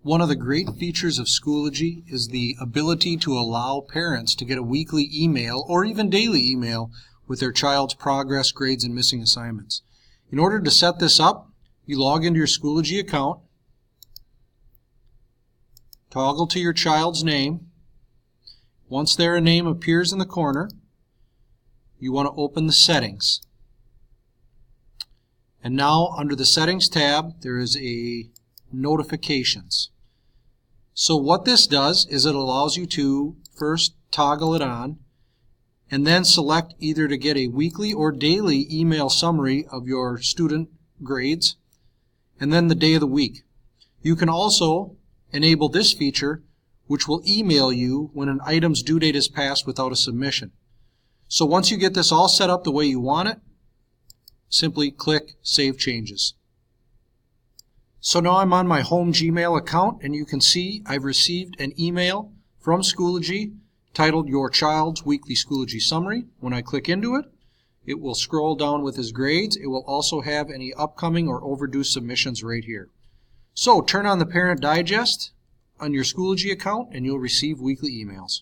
One of the great features of Schoology is the ability to allow parents to get a weekly email or even daily email with their child's progress, grades, and missing assignments. In order to set this up, you log into your Schoology account, toggle to your child's name. Once their name appears in the corner, you want to open the settings. And now under the settings tab, there is a notifications. So what this does is it allows you to first toggle it on and then select either to get a weekly or daily email summary of your student grades and then the day of the week. You can also enable this feature, which will email you when an item's due date is passed without a submission. So once you get this all set up the way you want it, simply click Save Changes. So now I'm on my home Gmail account, and you can see I've received an email from Schoology titled Your Child's Weekly Schoology Summary. When I click into it, it will scroll down with his grades. It will also have any upcoming or overdue submissions right here. So turn on the Parent Digest on your Schoology account and you'll receive weekly emails.